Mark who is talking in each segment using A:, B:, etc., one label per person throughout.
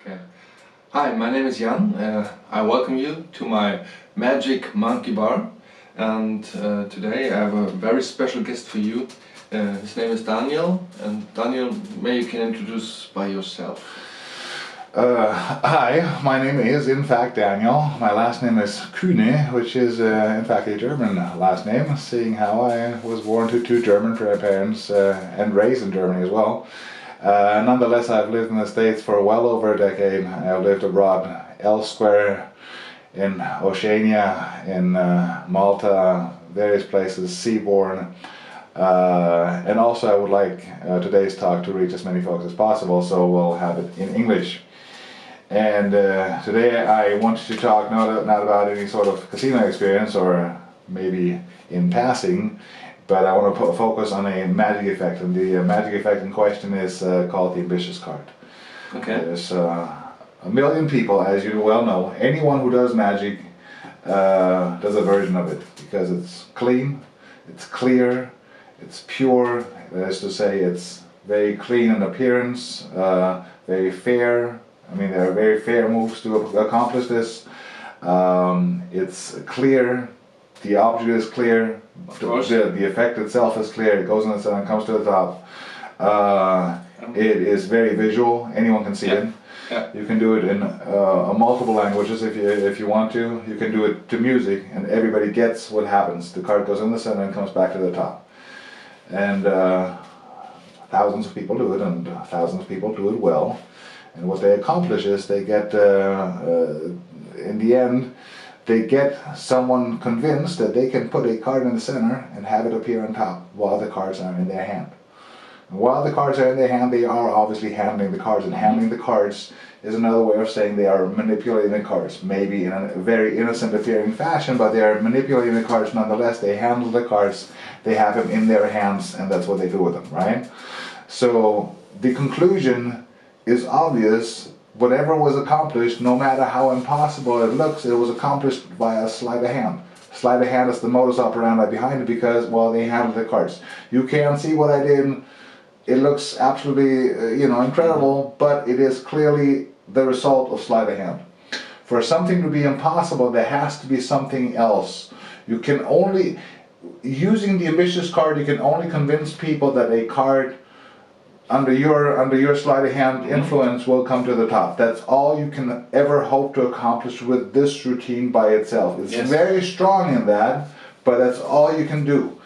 A: Okay. Hi, my name is Jan. I welcome you to my Magic Monkey Bar, and today I have a very special guest for you. His name is Daniel, and Daniel, maybe you can introduce by yourself.
B: Hi, my name is in fact Daniel. My last name is Kühne, which is in fact a German last name, seeing how I was born to two German parents and raised in Germany as well. Nonetheless, I've lived in the States for well over a decade. I've lived abroad elsewhere in Oceania, in Malta, various places, seaborne. And also I would like today's talk to reach as many folks as possible, so we'll have it in English. And today I want to talk not about any sort of casino experience or maybe in passing, but I want to focus on a magic effect, and the magic effect in question is called the ambitious card.
A: Okay.
B: There's a million people, as you well know. Anyone who does magic does a version of it, because it's clean, it's clear, it's pure. That is to say, it's very clean in appearance, very fair. I mean, there are very fair moves to accomplish this. It's clear, the object is clear, the effect itself is clear, it goes in the sun and comes to the top. It is very visual, anyone can see it.
A: Yeah.
B: You can do it in multiple languages if you want to. You can do it to music, and everybody gets what happens. The card goes in the center and comes back to the top. And thousands of people do it, and thousands of people do it well. And what they accomplish is they get, in the end, they get someone convinced that they can put a card in the center and have it appear on top while the cards are in their hand. And while the cards are in their hand, they are obviously handling the cards, and handling the cards is another way of saying they are manipulating the cards, maybe in a very innocent appearing fashion, but they are manipulating the cards nonetheless. They handle the cards, they have them in their hands, and that's what they do with them, right? So the conclusion is obvious. Whatever was accomplished, no matter how impossible it looks, it was accomplished via sleight of hand. Sleight of hand is the modus operandi behind it, because, well, they handle the cards. You can't see what I did. It looks absolutely, incredible, but it is clearly the result of sleight of hand. For something to be impossible, there has to be something else. You can only, using the ambitious card, you can only convince people that a card under your sleight of hand influence will come to the top. That's all you can ever hope to accomplish with this routine by itself. It's very strong in that, but that's all you can do.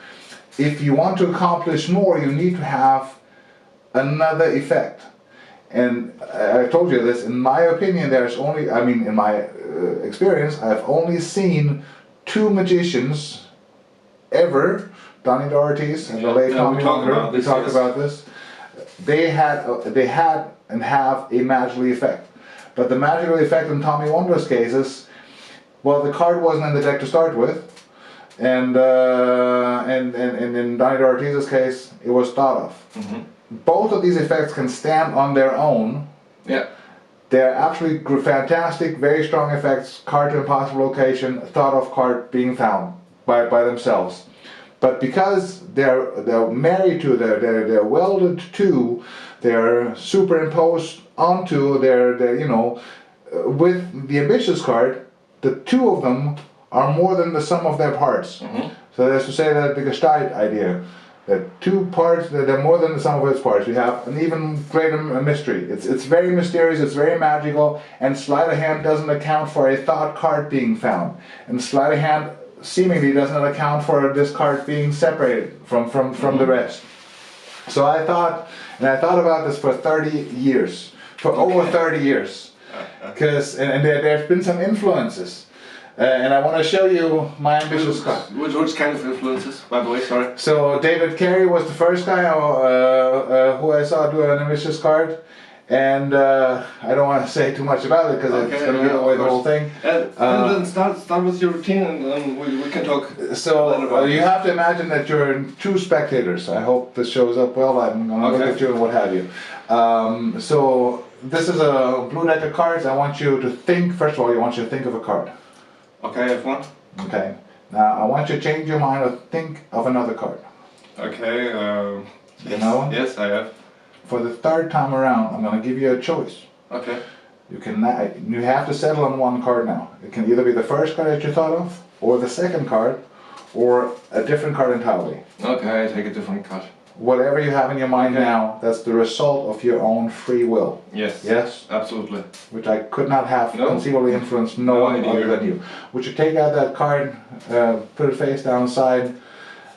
B: If you want to accomplish more, you need to have another effect. And I told you this, in my opinion, there's only, in my experience, I've only seen two magicians ever, Donnie Doherty's and the late Tommy Wonder. We talked about this. They had and have a magical effect. But the magical effect in Tommy Wonder's case is, well, the card wasn't in the deck to start with, and in Donnie Doherty's case, it was thought of. Mm-hmm. Both of these effects can stand on their own.
A: Yeah.
B: They're absolutely fantastic, very strong effects. Card to impossible location, thought of card being found by themselves. But because they're married to, they're welded to, they're superimposed onto, they're with the ambitious card, the two of them are more than the sum of their parts. Mm-hmm. So that's to say that the Gestalt idea, that two parts, they're more than the sum of its parts. You have an even greater mystery. It's very mysterious, it's very magical, and sleight of hand doesn't account for a thought card being found. And sleight of hand seemingly doesn't account for this card being separated from the rest. So I thought about this for 30 years, over 30 years, because and there's been some influences, and I want to show you my ambitious card.
A: Which kind of influences, by the way? Sorry.
B: So David Carey was the first guy who I saw do an ambitious card. And I don't want to say too much about it because it's going to give away the whole thing.
A: And then start with your routine, and we can talk.
B: So you have to imagine that you're two spectators. I hope this shows up well. I'm going to look at you and what have you. So this is a blue deck of cards. I want you to think. First of all, I want you to think of a card.
A: Okay, I have one.
B: Okay. Now I want you to change your mind and think of another card.
A: Okay.
B: You know?
A: Yes, I have.
B: For the third time around, I'm going to give you a choice.
A: Okay.
B: you have to settle on one card now. It can either be the first card that you thought of, or the second card, or a different card entirely.
A: Okay, I take a different card.
B: Whatever you have in your mind
A: Okay.
B: now, that's the result of your own free will.
A: Yes.
B: Yes?
A: Absolutely.
B: Which I could not have
A: No.
B: conceivably influenced no
A: No
B: one
A: idea.
B: other than you. Would you take out that card, put it face down side,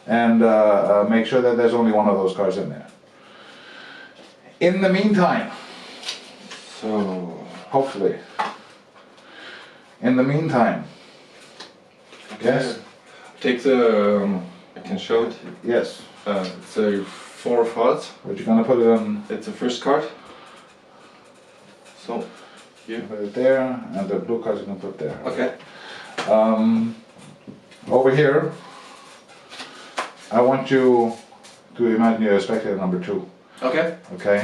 B: and make sure that there's only one of those cards in there. In the meantime,
A: So.
B: hopefully, in the meantime, yes,
A: Take the. I can show it.
B: yes,
A: It's a 4 of hearts.
B: but you're gonna put it on,
A: It's the first card. So. Here.
B: put it there, and the blue cards you're gonna put there.
A: Okay.
B: Over here, I want you to imagine you're spectator number 2.
A: Okay.
B: Okay,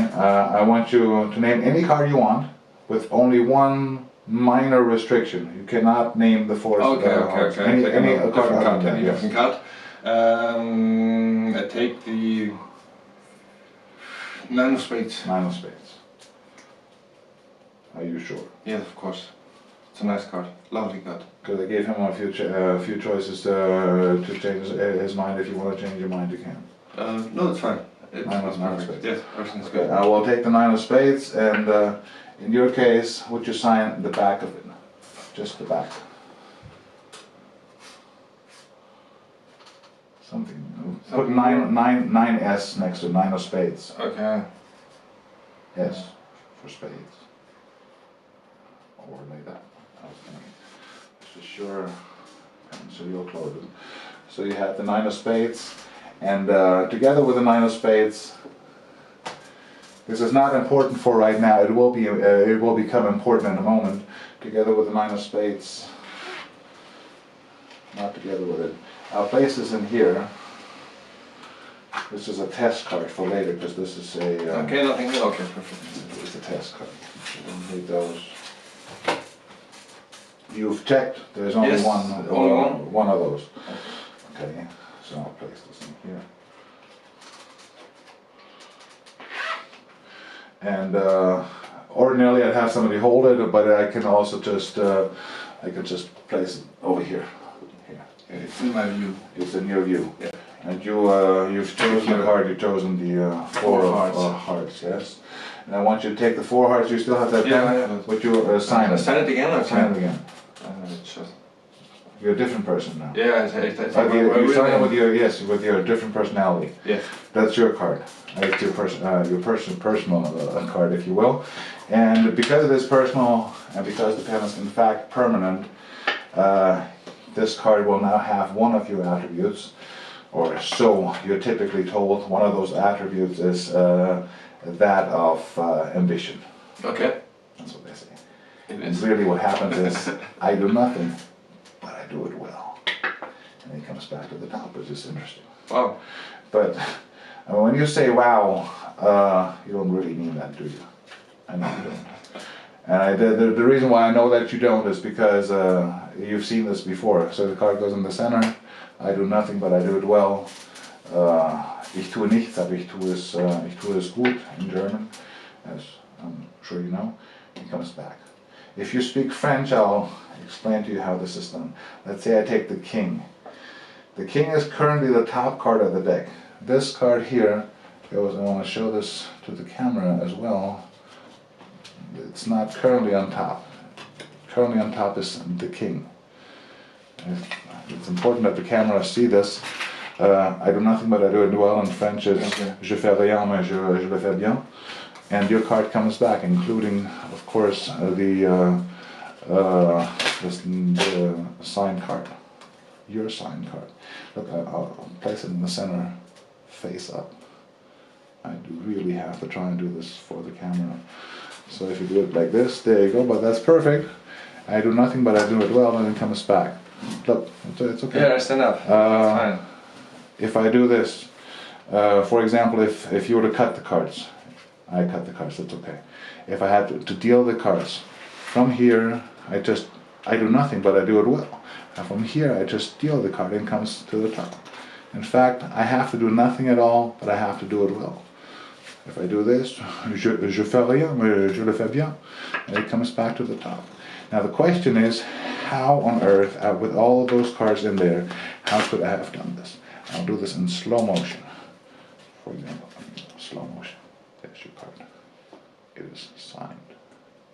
B: I want you to name any card you want with only one minor restriction. You cannot name the force.
A: Okay.
B: Any,
A: Take
B: any
A: a
B: card
A: different
B: other
A: card.
B: than that,
A: Any
B: yes.
A: different card. I take the 9 of spades.
B: 9 of spades. Are you sure?
A: Yes, of course. It's a nice card. Lovely card.
B: Because I gave him a few choices to change his mind. If you want to change your mind, you can.
A: No, it's fine. It's
B: 9 of
A: perfect.
B: spades.
A: Yes, everything's
B: Okay,
A: good.
B: I will take the 9 of spades, and in your case, would you sign the back of it? Just the back. Something. Put 9S next to 9 of spades.
A: Okay.
B: S for spades. Or like that. I was thinking. Just sure. So you'll close it. So you have the 9 of spades, and together with the 9 of spades. This is not important for right now. It will be. It will become important in a moment. Together with the 9 of spades. Not together with it. I'll place this in here. This is a test card for later because this is a.
A: Okay, nothing. Okay, perfect.
B: It's a test card. You don't need those. You've checked. There's only
A: Yes,
B: one.
A: only one?
B: One of those. Okay. So I'll place this in here. And ordinarily I'd have somebody hold it, but I can also just place it over here. Here.
A: It's in my view.
B: It's in your view.
A: Yeah.
B: And you've chosen the card. You've chosen the 4 of hearts. Yes. And I want you to take the 4 hearts. You still have that
A: Yeah,
B: pen.
A: I have it.
B: Would you sign it?
A: Sign it again or
B: Sign it again.
A: Sure.
B: You're a different person now.
A: Yeah,
B: You sign it with your different personality.
A: Yes.
B: That's your card. It's your personal card, if you will. And because it is personal, and because the pen is in fact permanent, this card will now have one of your attributes, or so you're typically told. One of those attributes is that of ambition.
A: Okay.
B: That's what they say.
A: It
B: And
A: is.
B: really what happens is, I do nothing, but I do it well. And it comes back to the top, which is interesting.
A: Wow.
B: But when you say wow, you don't really mean that, do you? I know you don't. And the reason why I know that you don't is because you've seen this before. So the card goes in the center. I do nothing, but I do it well. Ich tue nichts, aber ich tue es gut in German, as I'm sure you know. It comes back. If you speak French, I'll explain to you how this is done. Let's say I take the king. The king is currently the top card of the deck. This card here goes, I want to show this to the camera as well. It's not currently on top. Currently on top is the king. It's important that the camera see this. I do nothing but I do it well. In French it's je fais rien mais je le fais bien. And your card comes back, including, of course, the sign card. Your sign card. Look, I'll place it in the center, face up. I do really have to try and do this for the camera. So if you do it like this, there you go, but that's perfect. I do nothing but I do it well and it comes back. Look, it's okay.
A: Yeah, I stand up. That's fine.
B: If I do this, for example, if you were to cut the cards, I cut the cards, that's okay. If I had to deal the cards, from here, I do nothing but I do it well. And from here, I just deal the card and it comes to the top. In fact, I have to do nothing at all, but I have to do it well. If I do this, je fais rien, mais je le fais bien, and it comes back to the top. Now the question is, how on earth, with all those cards in there, how could I have done this? I'll do this in slow motion. For example, slow motion. There's your card. It is signed.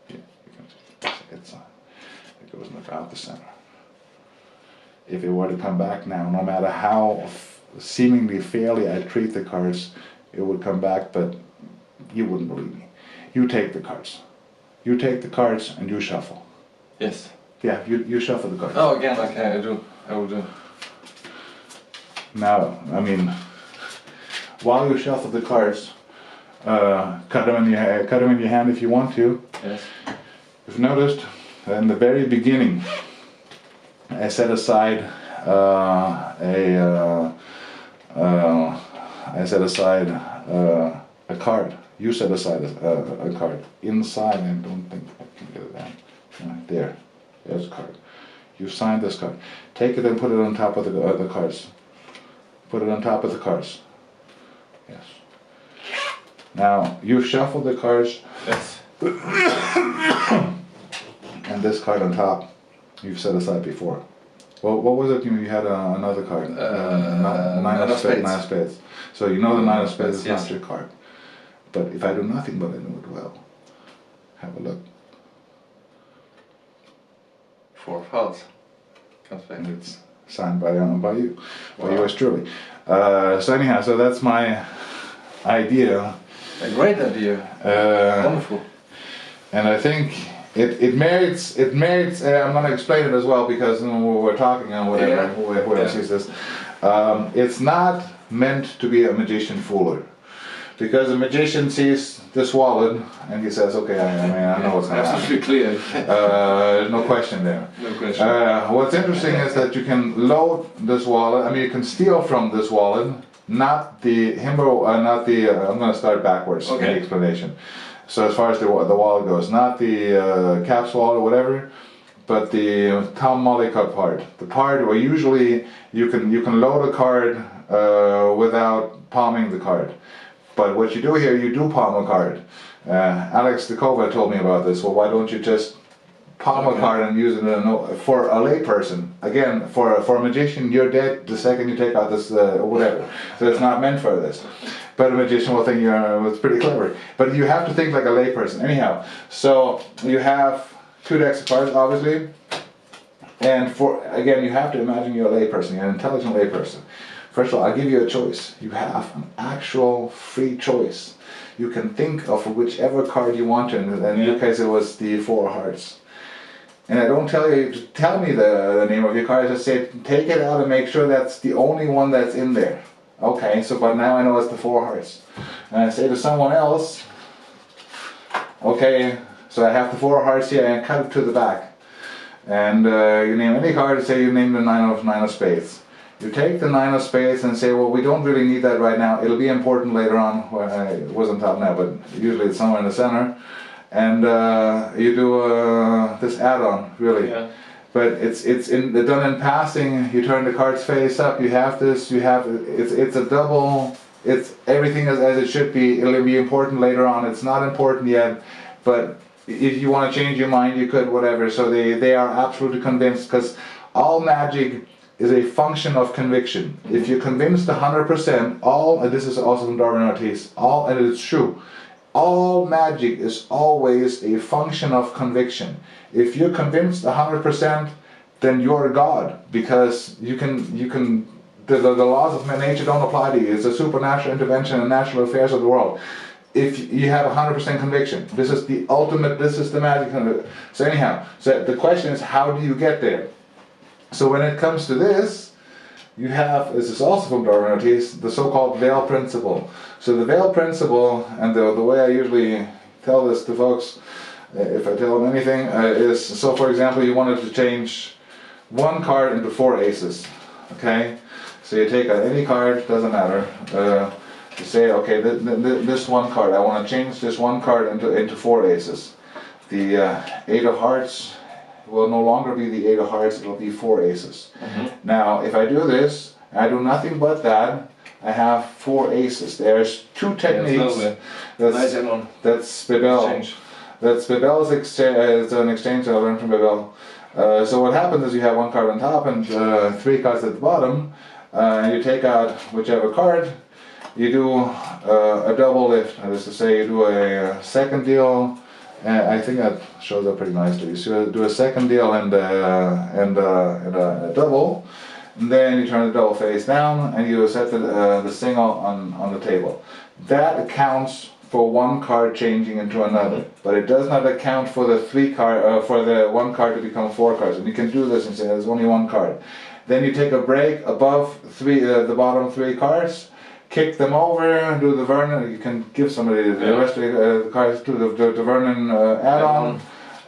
B: Here, you can see it's signed. It goes in about the center. If it were to come back now, no matter how seemingly fairly I treat the cards, it would come back, but you wouldn't believe me. You take the cards. You take the cards and you shuffle.
A: Yes.
B: Yeah, you shuffle the cards.
A: Oh, again, okay, I will do.
B: Now, I mean, while you shuffle the cards, cut them in your hand if you want to.
A: Yes.
B: You've noticed that in the very beginning, I set aside a card. You set aside a card inside. I don't think I can get it down. Right there, there's a card. You signed this card. Take it and put it on top of the cards. Put it on top of the cards. Yes. Now you shuffle the cards.
A: Yes.
B: And this card on top, you've set aside before. Well, what was it? You had another card. Nine of spades. So you know the nine of spades is not your card. But if I do nothing but I know it well, have a look.
A: 4 of hearts. Comes back.
B: And it's signed by you, by yours truly. So anyhow, so that's my idea.
A: A great idea. Wonderful.
B: And I think it merits. I'm going to explain it as well because we're talking on whatever. Whoever sees this, it's not meant to be a magician fooler. Because a magician sees this wallet and he says, okay, I know what's going to happen.
A: Absolutely clear.
B: No question there.
A: No question.
B: What's interesting is that you can load this wallet, you can steal from this wallet, not the himbo, I'm going to start backwards in the explanation. So as far as the wallet goes, not the caps wallet or whatever, but the Tom Mollycock part. The part where usually you can load a card without palming the card. But what you do here, you do palm a card. Alex Dekova told me about this. Well, why don't you just palm a card and use it for a layperson? Again, for a magician, you're dead the second you take out this whatever. So it's not meant for this. But a magician will think it's pretty clever. But you have to think like a layperson. Anyhow, so you have 2 decks of cards, obviously. And again, you have to imagine you're a layperson. You're an intelligent layperson. First of all, I'll give you a choice. You have an actual free choice. You can think of whichever card you want to, and in your case it was the 4 of hearts. And I don't tell you to tell me the name of your card, I just say take it out and make sure that's the only one that's in there. Okay, so but now I know it's the 4 of hearts. And I say to someone else, okay, so I have the 4 of hearts here and cut it to the back. And you name any card, say you name the nine of spades. You take the 9 of spades and say, well, we don't really need that right now. It'll be important later on. Well, it wasn't top now, but usually it's somewhere in the center. And you do this add-on, really. Yeah. But it's done in passing. You turn the cards face up. You have this. It's a double. It's everything as it should be. It'll be important later on. It's not important yet, but if you want to change your mind, you could. Whatever. So they are absolutely convinced because all magic is a function of conviction. If you're convinced 100%, and this is also from Dober and Daniel, and it's true, all magic is always a function of conviction. If you're convinced 100%, then you're God, because the laws of nature don't apply to you. It's a supernatural intervention in natural affairs of the world. If you have 100% conviction, this is the ultimate, this is the magic. So anyhow, so the question is, how do you get there? So when it comes to this, you have, this is also from Dober and Daniel, the so-called veil principle. So the veil principle, and the way I usually tell this to folks, if I tell them anything, is, so for example, you wanted to change 1 card into 4 aces, okay? So you take out any card, doesn't matter, you say, okay, this 1 card, I want to change this 1 card into 4 aces. The 8 of hearts will no longer be the 8 of hearts, it will be 4 aces. Mm-hmm. Now, if I do this, I do nothing but that, I have 4 aces. There's 2 techniques.
A: Nice add-on.
B: That's Bebel.
A: Exchange.
B: That's Bebel's exchange. It's an exchange I learned from Bebel. So what happens is you have 1 card on top and 3 cards at the bottom, and you take out whichever card. You do a double lift. That is to say, you do a second deal. I think that shows up pretty nicely. So you do a second deal and a double. And then you turn the double face down and you set the single on the table. That accounts for 1 card changing into another, but it does not account for the 1 card to become 4 cards. And you can do this and say there's only 1 card. Then you take a break above the bottom 3 cards, kick them over, do the Vernon. You can give somebody the rest of the cards to the Vernon add-on.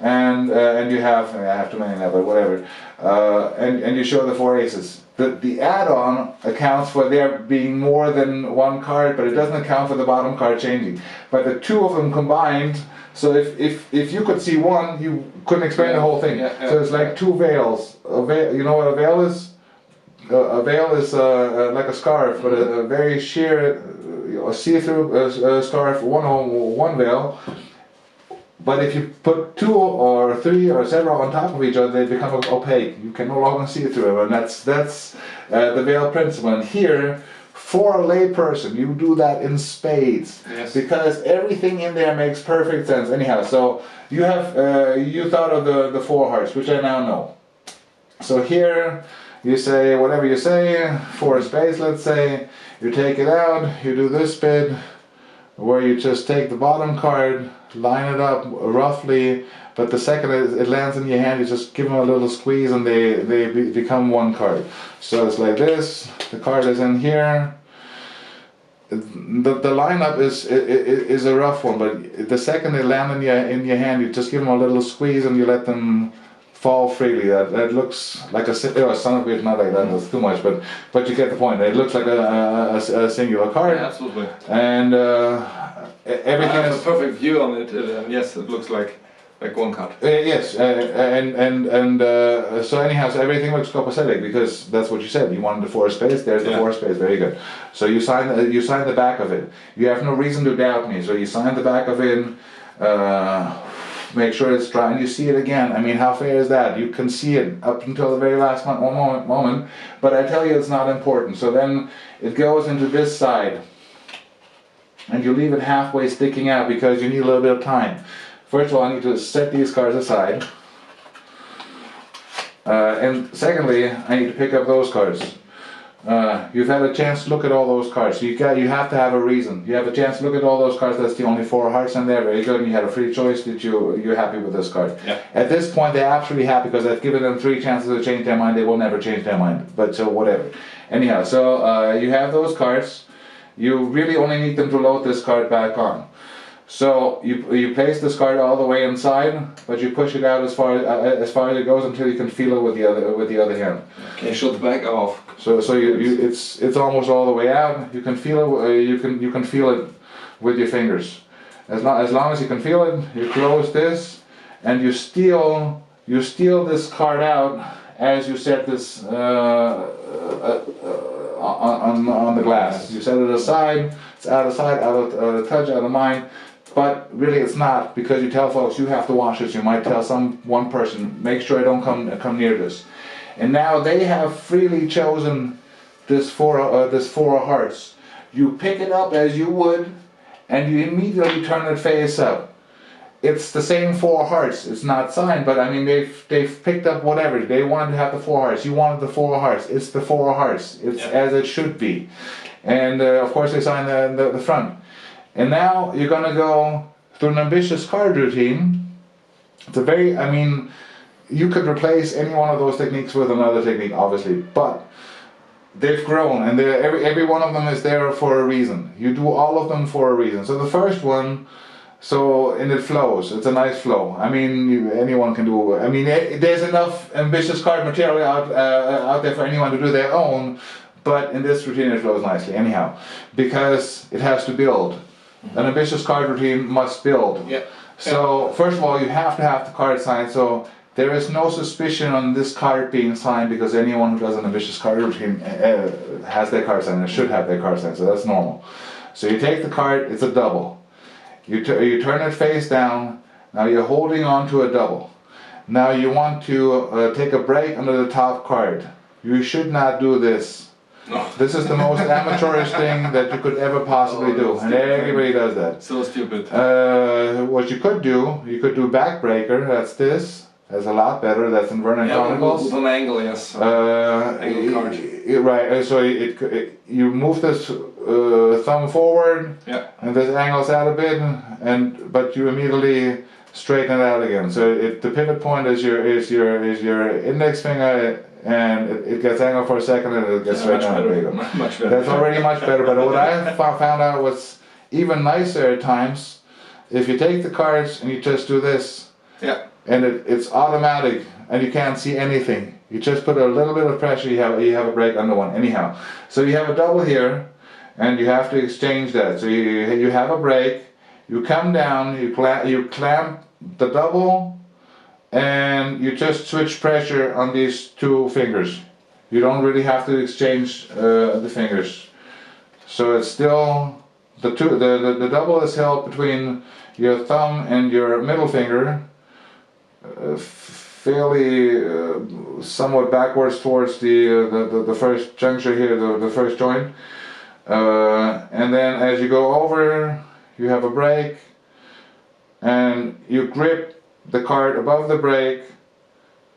B: And you have, I have too many now, but whatever. And you show the 4 aces. The add-on accounts for there being more than 1 card, but it doesn't account for the bottom card changing. But the 2 of them combined, so if you could see 1, you couldn't explain the whole thing. So it's like 2 veils. You know what a veil is? A veil is like a scarf, but a very sheer, see-through scarf, one veil. But if you put 2 or 3 or several on top of each other, they become opaque. You can no longer see through them, and that's the veil principle. And here, for a layperson, you do that in spades, because everything in there makes perfect sense. Anyhow, so you have you thought of the 4 hearts, which I now know. So here you say whatever you say, 4 spades, let's say. You take it out. You do this bit, where you just take the bottom card, line it up roughly, but the second it lands in your hand, you just give them a little squeeze and they become 1 card. So it's like this, the card is in here. The lineup is a rough one, but the second they land in your hand, you just give them a little squeeze and you let them fall freely. That looks like a son of a bitch, not like that, that's too much, but you get the point. It looks like a singular card.
A: Yeah, absolutely.
B: And everything
A: I have
B: is
A: a perfect view on it, and yes, it looks like 1 card.
B: yes, so anyhow, so everything looks copacetic because that's what you said. You wanted the 4 spades. There's the 4 spades. Very good. So you sign the back of it. You have no reason to doubt me. So you sign the back of it. Make sure it's dry, and you see it again. I mean, how fair is that? You can see it up until the very last moment, but I tell you it's not important. So then it goes into this side, and you leave it halfway sticking out because you need a little bit of time. First of all, I need to set these cards aside, and secondly, I need to pick up those cards. You've had a chance to look at all those cards. You have to have a reason. You have a chance to look at all those cards. That's the only 4 hearts in there. Very good. And you had a free choice that you're happy with this card.
A: Yeah.
B: At this point, they're absolutely happy because I've given them 3 chances to change their mind. They will never change their mind. But so whatever. Anyhow, so you have those cards. You really only need them to load this card back on. So you place this card all the way inside, but you push it out as far as it goes until you can feel it with the other hand.
A: Can you show the back off?
B: So it's almost all the way out. You can feel it. You can feel it with your fingers. As long as you can feel it, you close this, and you steal this card out as you set this on the glass. You set it aside. It's out of sight, out of touch, out of mind. But really it's not, because you tell folks you have to watch this. You might tell one person, make sure I don't come near this. And now they have freely chosen this 4 hearts. You pick it up as you would, and you immediately turn it face up. It's the same 4 hearts. It's not signed, but I mean they've picked up whatever. They wanted to have the 4 hearts. You wanted the 4 hearts. It's the 4 hearts. It's as it should be. And of course they sign the front. And now you're going to go through an ambitious card routine. It's a very, I mean, you could replace any one of those techniques with another technique, obviously, but they've grown, and every one of them is there for a reason. You do all of them for a reason. So the first one, and it flows. It's a nice flow. I mean, anyone can do. I mean, there's enough ambitious card material out there for anyone to do their own. But in this routine, it flows nicely. Anyhow, because it has to build. An ambitious card routine must build. Yeah. So first of all, you have to have the card signed. So there is no suspicion on this card being signed because anyone who does an ambitious card routine has their card signed and should have their card signed, so that's normal. So you take the card, it's a double. You turn it face down, now you're holding on to a double. Now you want to take a break under the top card. You should not do this.
A: No.
B: This is the most amateurish thing that you could ever possibly do, and everybody does that.
A: So stupid.
B: What you could do backbreaker, that's this. That's a lot better, that's in Vernon Chronicles.
A: With an angle, yes. Angle card.
B: Right, so you move this thumb forward,
A: yeah.
B: And this angles out a bit, but you immediately straighten it out again. So the pivot point is your index finger, and it gets angled for a second and it gets straightened out later.
A: Much better.
B: That's already much better, but what I found out was even nicer at times, if you take the cards and you just do this,
A: yeah.
B: And it's automatic and you can't see anything. You just put a little bit of pressure, you have a break under one. Anyhow, so you have a double here and you have to exchange that. So you have a break, you come down, you clamp the double, and you just switch pressure on these two fingers. You don't really have to exchange the fingers. So it's still the double is held between your thumb and your middle finger, fairly somewhat backwards towards the first juncture here, the first joint. And then as you go over, you have a break, and you grip the card above the break,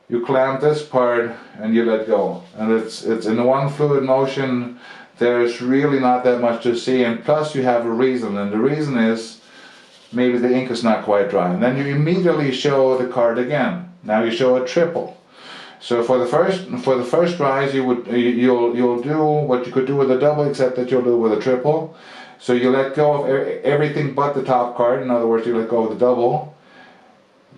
B: you clamp this part and you let go. And it's in one fluid motion. There's really not that much to see, and plus you have a reason, and the reason is maybe the ink is not quite dry. And then you immediately show the card again. Now you show a triple. So for the first rise you'll do what you could do with a double, except that you'll do it with a triple. So you let go of everything but the top card. In other words, you let go of the double.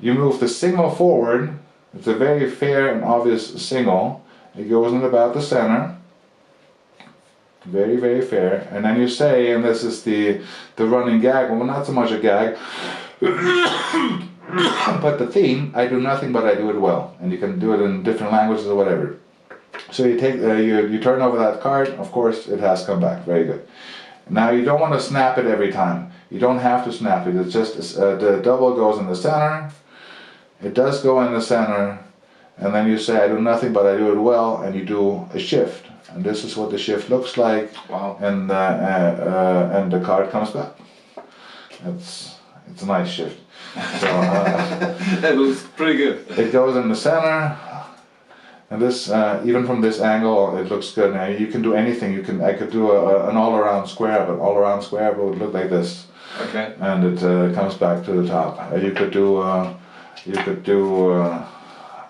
B: You move the single forward. It's a very fair and obvious single. It goes in about the center. Very, very fair. And then you say, and this is the running gag, well, not so much a gag, but the theme, I do nothing but I do it well. And you can do it in different languages or whatever. So you take you turn over that card, of course it has come back. Very good. Now you don't want to snap it every time. You don't have to snap it. It's just the double goes in the center. It does go in the center, and then you say I do nothing but I do it well, and you do a shift. And this is what the shift looks like.
A: Wow.
B: And the card comes back. It's a nice shift. So
A: that looks pretty good.
B: It goes in the center, and this even from this angle it looks good. Now you can do anything. I could do an all-around square, but all-around square would look like this.
A: Okay.
B: And it comes back to the top. You could do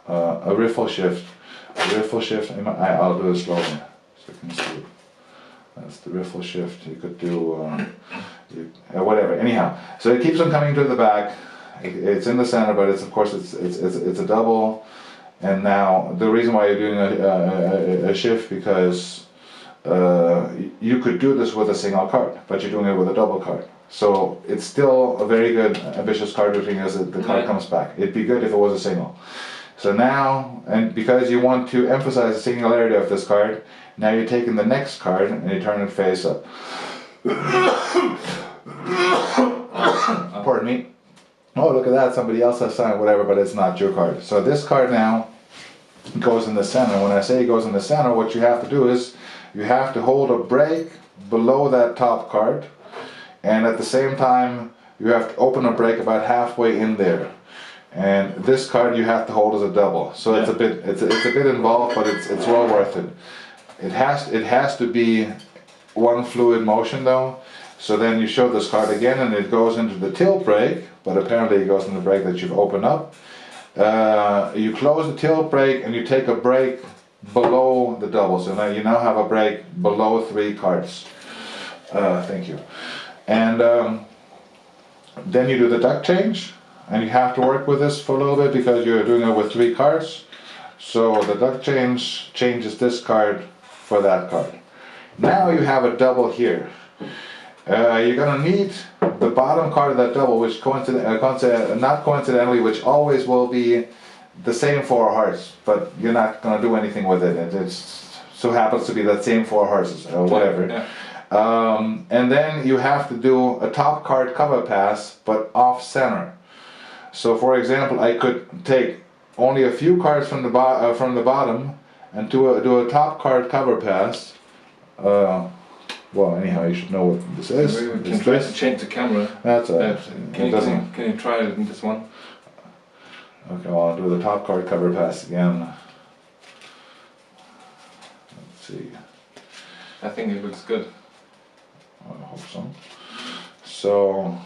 B: a riffle shift. I'll do it slowly so you can see. That's the riffle shift. You could do whatever. Anyhow, so it keeps on coming to the back. It's in the center, but it's of course it's a double. And now the reason why you're doing a shift, because you could do this with a single card, but you're doing it with a double card. So it's still a very good ambitious card routine as the card comes back. It'd be good if it was a single. So now, and because you want to emphasize the singularity of this card, now you're taking the next card and you turn it face up. Pardon me. Oh, look at that, somebody else has signed whatever, but it's not your card. So this card now goes in the center. When I say it goes in the center, what you have to do is you have to hold a break below that top card, and at the same time you have to open a break about halfway in there. And this card you have to hold as a double. So it's a bit involved, but it's well worth it. It has to be one fluid motion though. So then you show this card again and it goes into the tilt break, but apparently it goes in the break that you've opened up. You close the tilt break and you take a break below the double. So now you have a break below 3 cards. Thank you. And then you do the duck change, and you have to work with this for a little bit because you're doing it with 3 cards. So the duck change changes this card for that card. Now you have a double here. You're going to need the bottom card of that double, which not coincidentally, which always will be the same 4 hearts, but you're not gonna do anything with it. It so happens to be that same 4 hearts or whatever.
A: Yeah.
B: And then you have to do a top card cover pass, but off center. So, for example, I could take only a few cards from the bottom and do a top card cover pass. Well, anyhow, you should know what this is.
A: We can try to change the camera.
B: That's
A: can you try it in this one?
B: Okay, well, I'll do the top card cover pass again. Let's see.
A: I think it looks good.
B: I hope so. So,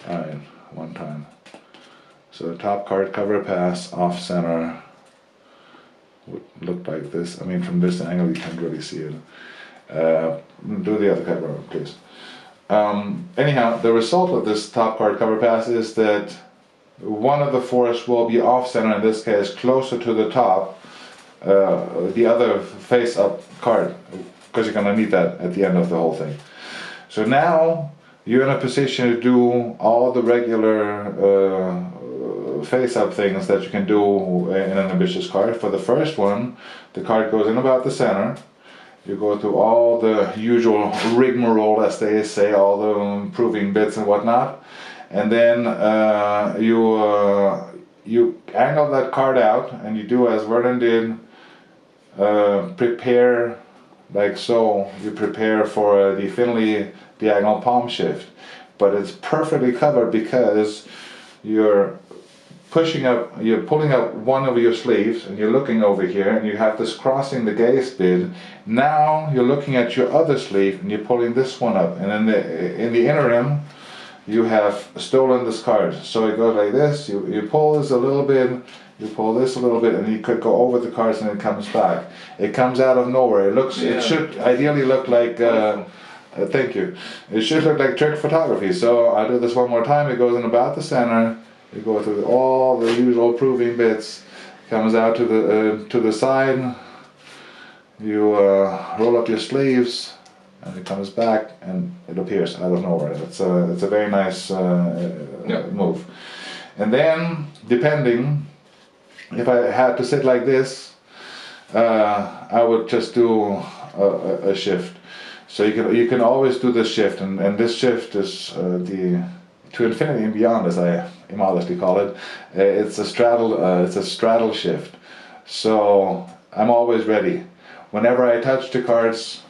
B: alright, one time. So the top card cover pass off center would look like this. I mean, from this angle you can't really see it. Do the other cover, please. Anyhow, the result of this top card cover pass is that one of the 4s will be off center, in this case closer to the top, the other face up card, because you're going to need that at the end of the whole thing. So now you're in a position to do all the regular face up things that you can do in an ambitious card. For the first one, the card goes in about the center. You go through all the usual rigmarole, as they say, all the improving bits and whatnot, and then you angle that card out, and you do as Vernon did. Prepare like so. You prepare for the Finley diagonal palm shift, but it's perfectly covered because you're pulling up one of your sleeves, and you're looking over here, and you have this crossing the gaze bit. Now you're looking at your other sleeve, and you're pulling this one up, and in the interim you have stolen this card. So it goes like this. You pull this a little bit, you pull this a little bit, and you could go over the cards, and it comes back. It comes out of nowhere. It should ideally look like thank you. It should look like trick photography. So I'll do this one more time. It goes in about the center. You go through all the usual proving bits. Comes out to the side. You roll up your sleeves, and it comes back, and it appears out of nowhere. It's a very nice move. And then, depending, if I had to sit like this, I would just do a shift. So you can always do this shift, and this shift is the to infinity and beyond, as I immodestly call it. It's a straddle shift. So I'm always ready. Whenever I touch the cards,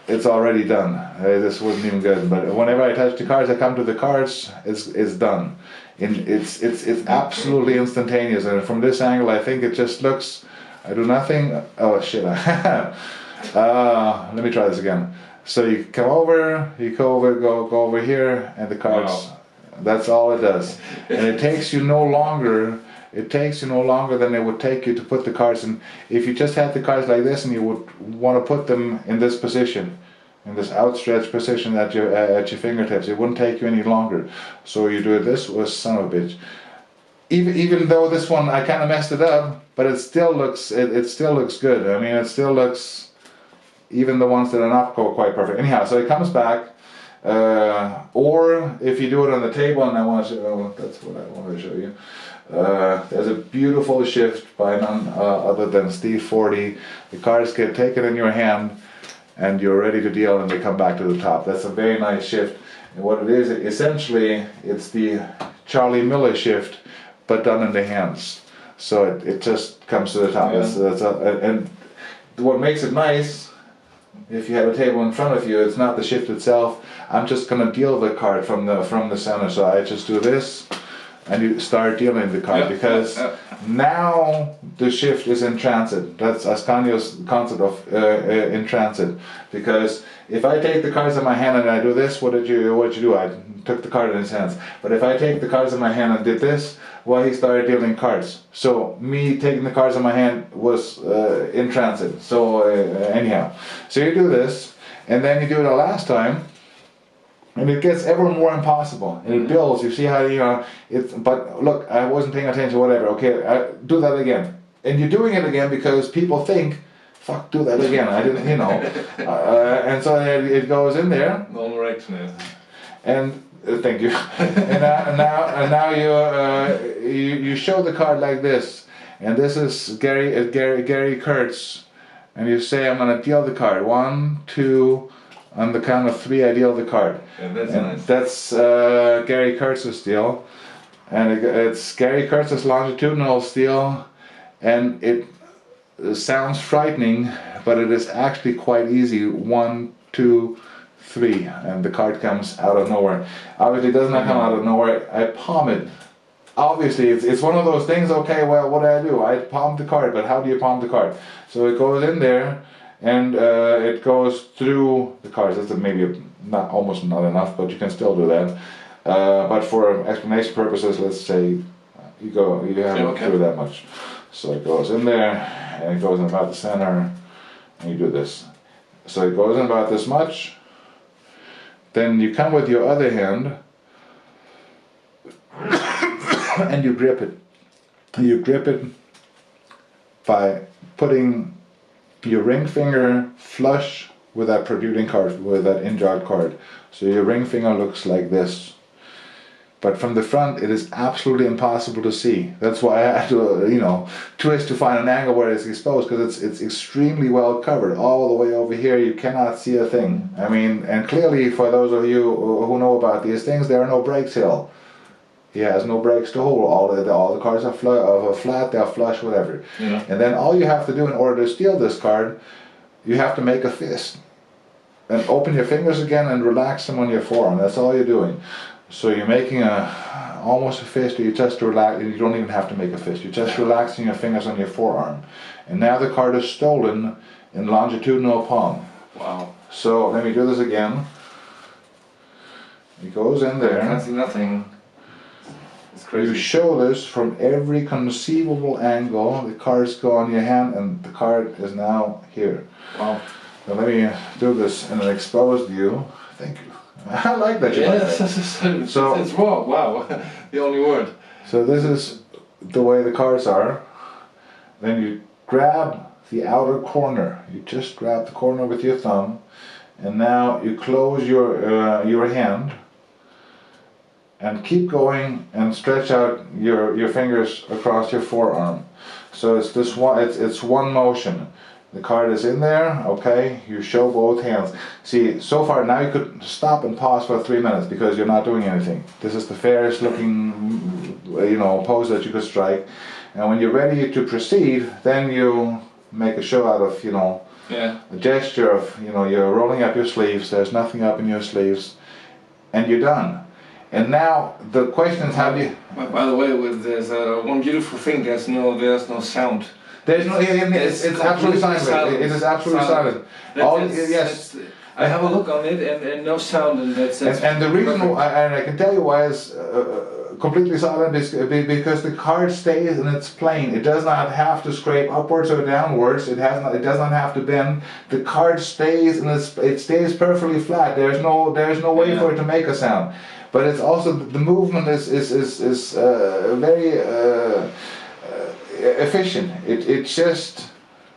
B: it's already done. This wasn't even good, but whenever I touch the cards, I come to the cards, it's done. It's absolutely instantaneous, and from this angle, I think it just looks. I do nothing. Oh shit! Let me try this again. So you come over, go over here, and the cards. Wow. That's all it does, and it takes you no longer. It takes you no longer than it would take you to put the cards in. If you just had the cards like this, and you would want to put them in this position, in this outstretched position at your fingertips, it wouldn't take you any longer. So you do it this way, son of a bitch. Even though this one I kind of messed it up, but it still looks good. I mean, it still looks. Even the ones that are not quite perfect. Anyhow, so it comes back, or if you do it on the table, and I want to that's what I want to show you. There's a beautiful shift by none other than Steve 40. The cards get taken in your hand, and you're ready to deal, and they come back to the top. That's a very nice shift. And what it is, essentially, it's the Charlie Miller shift, but done in the hands. So it just comes to the top. Yeah. And what makes it nice, if you have a table in front of you, it's not the shift itself. I'm just going to deal the card from the center. So I just do this, and you start dealing the card, because now the shift is in transit. That's Ascanio's concept of in transit. Because if I take the cards in my hand and I do this, what did you do? I took the card in his hands. But if I take the cards in my hand and did this, well, he started dealing cards. So me taking the cards in my hand was in transit. So anyhow, so you do this, and then you do it a last time, and it gets ever more impossible, and it builds. You see how it's. But look, I wasn't paying attention. Whatever. Okay, do that again, and you're doing it again because people think, "Fuck, do that again." I didn't, and so it goes in there.
A: Normal reaction is.
B: And Thank you. and now you show the card like this, and this is Gary Kurtz, and you say, I'm gonna deal the card. 1, 2, on the count of 3, I deal the card.
A: Yeah, that's
B: and
A: nice.
B: That's Gary Kurtz's deal, and it's Gary Kurtz's longitudinal steel, and it sounds frightening, but it is actually quite easy. 1, 2, 3, and the card comes out of nowhere. Obviously, it does not come out of nowhere. I palm it. Obviously, it's one of those things. Okay, well, what do? I palm the card, but how do you palm the card? So it goes in there, and it goes through the cards. That's maybe almost not enough, but you can still do that. But for explanation purposes, let's say you have it through that much. So it goes in there, and it goes in about the center, and you do this. So it goes in about this much. Then you come with your other hand, and you grip it. You grip it by putting your ring finger flush with that protruding card, with that in-jogged card. So your ring finger looks like this. But from the front, it is absolutely impossible to see. That's why I had to, twist to find an angle where it's exposed, because it's extremely well covered. All the way over here, you cannot see a thing. I mean, and clearly, for those of you who know about these things, there are no brakes here. He has no brakes to hold. All the cards are flat, they're flush, whatever.
A: Yeah.
B: And then all you have to do in order to steal this card, you have to make a fist. And open your fingers again and relax them on your forearm. That's all you're doing. So you're making almost a fist, or you just relax. You don't even have to make a fist. You're just relaxing your fingers on your forearm. And now the card is stolen in longitudinal palm.
A: Wow.
B: So let me do this again. It goes in there.
A: I can't see nothing. It's crazy.
B: You show this from every conceivable angle. The cards go on your hand, and the card is now here.
A: Wow.
B: So let me do this in an exposed view. Thank you. I like that you like that.
A: So it's raw. Wow. The only word.
B: So this is the way the cards are. Then you grab the outer corner. You just grab the corner with your thumb, and now you close your hand and keep going and stretch out your fingers across your forearm. So it's this one. It's one motion. The card is in there, okay, you show both hands. See, so far now you could stop and pause for 3 minutes because you're not doing anything. This is the fairest looking, pose that you could strike. And when you're ready to proceed, then you make a show out of, a gesture of, you're rolling up your sleeves, there's nothing up in your sleeves, and you're done. And now the question is, how do you...
A: By the way, there's one beautiful thing, there's no sound.
B: There's no, it's absolutely silent. It is absolutely silent.
A: Yes. I have a look on it and no sound, and that's
B: and the reason why, and I can tell you why it's completely silent, is because the card stays in its plane. It does not have to scrape upwards or downwards. It does not have to bend. The card stays it stays perfectly flat. There's no way for it to make a sound. But it's also the movement is very efficient. It's just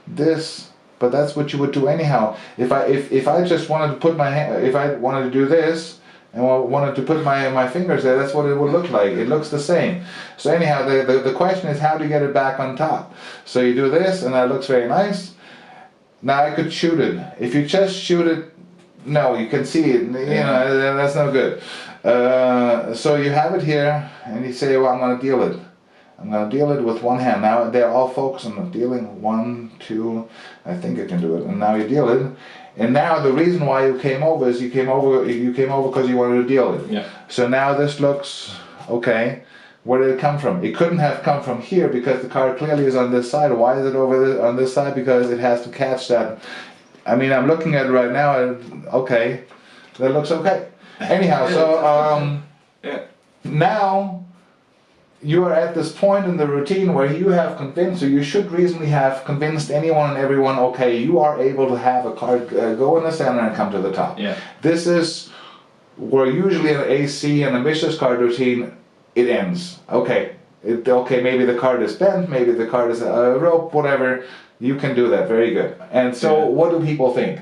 B: this, but that's what you would do anyhow. If I just wanted to put my hand, if I wanted to do this and wanted to put my fingers there, that's what it would look like. It looks the same. So anyhow, the question is, how do you get it back on top? So you do this, and that looks very nice. Now I could shoot it. If you just shoot it, no, you can see it. That's no good. So you have it here, and you say, well, I'm going to deal it. I'm going to deal it with one hand. Now they're all focused on dealing 1, 2, I think I can do it. And now you deal it. And now the reason why you came over is you came over because you wanted to deal it.
A: Yeah.
B: So now this looks okay. Where did it come from? It couldn't have come from here because the card clearly is on this side. Why is it on this side? Because it has to catch that. I mean, I'm looking at it right now, and okay, that looks okay. Anyhow, so now you are at this point in the routine where you have convinced, or you should reasonably have convinced anyone and everyone, okay, you are able to have a card go in the center and come to the top.
A: Yeah.
B: This is where usually an AC and a vicious card routine, it ends. Okay, maybe the card is bent, maybe the card is a rope, whatever. You can do that, very good. And so what do people think?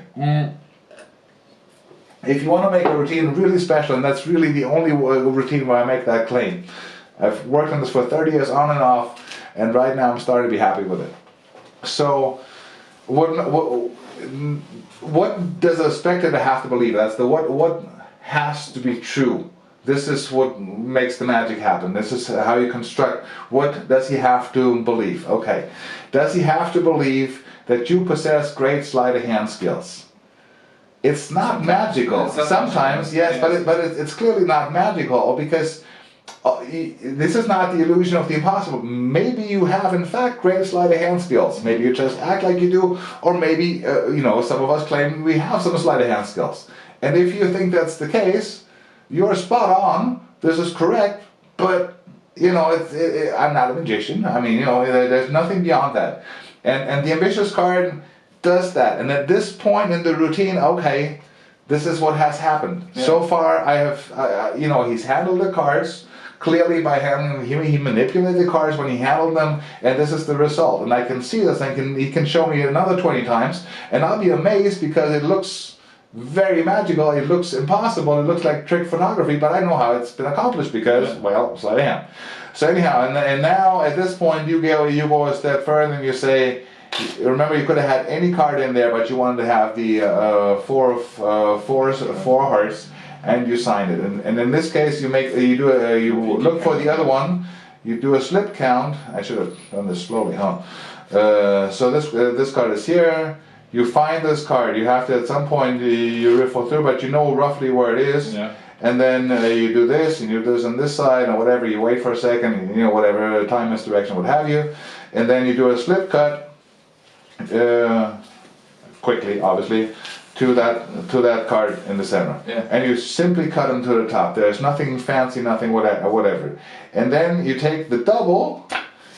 B: if you want to make a routine really special, and that's really the only routine where I make that claim. I've worked on this for 30 years on and off, and right now I'm starting to be happy with it. So, what does a spectator have to believe? That's the what has to be true. This is what makes the magic happen. This is how you construct. What does he have to believe? Okay. Does he have to believe that you possess great sleight of hand skills? It's not magical. Sometimes, yes, but it's clearly not magical, because this is not the illusion of the impossible. Maybe you have in fact great sleight of hand skills. Maybe you just act like you do, or maybe some of us claim we have some sleight of hand skills. And if you think that's the case, you're spot on. This is correct. But I'm not a magician. I mean, there's nothing beyond that. And the ambitious card does that. And at this point in the routine, okay, this is what has happened. Yeah. So far, I have, he's handled the cards clearly by handling. He manipulated the cards when he handled them, and this is the result. And I can see this. He can show me another 20 times, and I'll be amazed because it looks very magical. It looks impossible. It looks like trick photography, but I know how it's been accomplished because, well, sleight of hand. So anyhow, and now at this point, you go a step further and you say, remember, you could have had any card in there, but you wanted to have the four hearts, and you sign it. And in this case, you look for the other one. You do a slip count. I should have done this slowly, huh? So this card is here. You find this card. You have to at some point you riffle through, but you know roughly where it is. Yeah. And then you do this, and you do this on this side, or whatever. You wait for a second, whatever time misdirection, what have you, and then you do a slip cut. Quickly, obviously, to that card in the center, yeah. And you simply cut them to the top. There's nothing fancy, nothing whatever. And then you take the double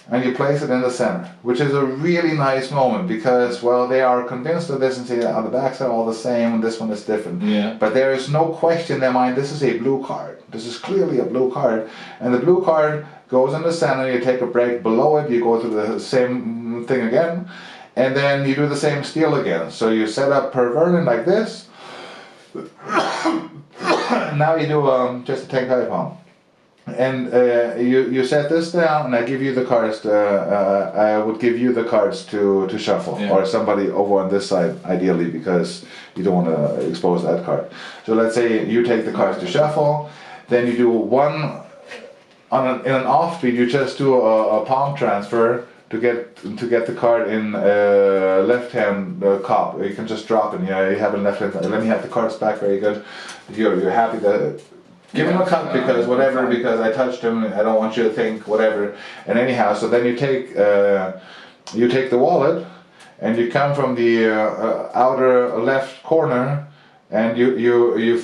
B: and you place it in the center, which is a really nice moment because, well, they are convinced of this and say, the backs are all the same and this one is different. Yeah. But there is no question in their mind, this is a blue card. This is clearly a blue card, and the blue card goes in the center. You take a break below it. You go through the same thing again. And then you do the same steal again. So you set up per Vernon like this. Now you do just a 10 kite palm. And you set this down, and I give you the cards. I would give you the cards to shuffle, yeah. Or somebody over on this side, ideally, because you don't want to expose that card. So let's say you take the cards to shuffle. Then you do one in an offbeat. You just do a palm transfer. To get the card in left hand cop. You can just drop it. You have it in left hand. Let me have the cards back. Very good. You're happy to give him a cut because whatever, because I touched him. I don't want you to think whatever. And anyhow, so then you take the wallet and you come from the outer left corner and you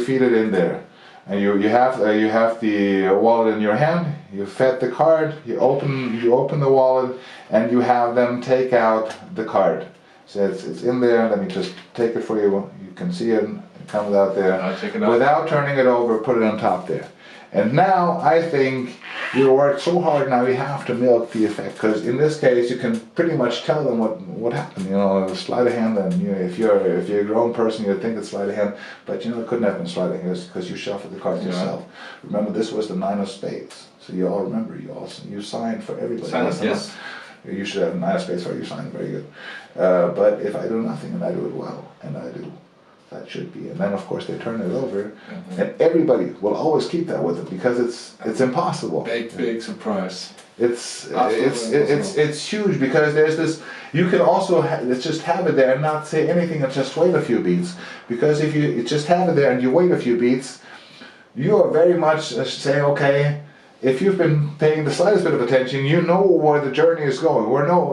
B: feed it in there. And you have the wallet in your hand. You fed the card. You open the wallet, and you have them take out the card. So it's in there. Let me just take it for you. You can see it. It comes out there. I'll check it out. Without turning it over. Put it on top there. And now I think you worked so hard. Now you have to milk the effect, because in this case you can pretty much tell them what happened. Sleight of hand. And if you're a grown person, you'd think it's sleight of hand, but it couldn't have been sleight of hand because you shuffled the cards yourself. Remember, this was the 9 of spades, so you all remember. You signed for everybody. Yes. You should have a 9 of spades for you signed. Very good. But if I do nothing and I do it well, and I do. That should be, and then of course they turn it over, and everybody will always keep that with them because it's impossible. Big surprise. It's huge because there's this. You can also just have it there and not say anything and just wait a few beats, because if you just have it there and you wait a few beats, you are very much saying, okay. If you've been paying the slightest bit of attention, you know where the journey is going.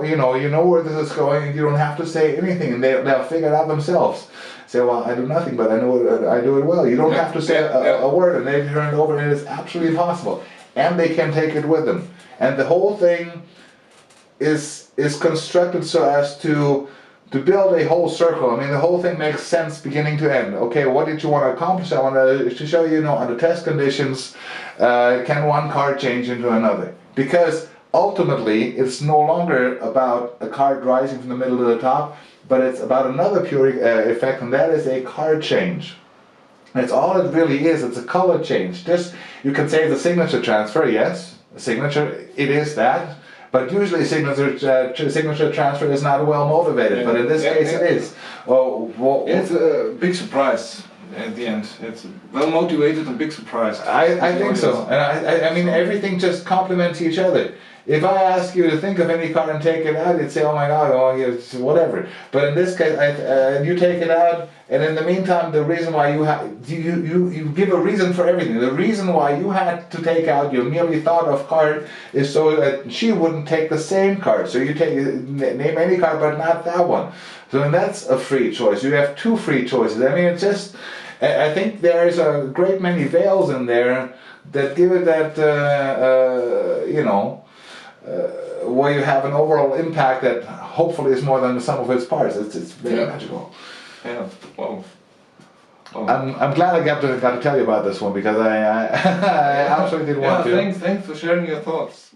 B: You know where this is going, and you don't have to say anything, and they'll figure it out themselves. Say, well, I do nothing, but I know I do it well. You don't have to say a word, and they turn it over, and it's absolutely impossible. And they can take it with them. And the whole thing is constructed so as to build a whole circle. I mean, the whole thing makes sense beginning to end. Okay, what did you want to accomplish? I want to show you, under test conditions, can one card change into another? Because ultimately, it's no longer about a card rising from the middle to the top, but it's about another pure effect, and that is a card change. It's all it really is. It's a color change. Just, you can say the signature transfer. Yes, a signature. It is that. But usually signature transfer is not well motivated. But in this case, it is.
A: It's a big surprise at the end. It's well motivated and big surprise.
B: I think so. And I mean, everything just complements each other. If I ask you to think of any card and take it out, you'd say, oh my God, oh, it's whatever. But in this case, you take it out, and in the meantime, the reason why you give a reason for everything. The reason why you had to take out your merely thought of card is so that she wouldn't take the same card. So you name any card, but not that one. So and that's a free choice. You have two free choices. I mean, it's just, I think there's a great many veils in there that give it that, where you have an overall impact that hopefully is more than the sum of its parts. It's very magical.
A: Yeah. Wow.
B: I'm glad I got to tell you about this one because I absolutely didn't want to.
A: Thanks for sharing your thoughts.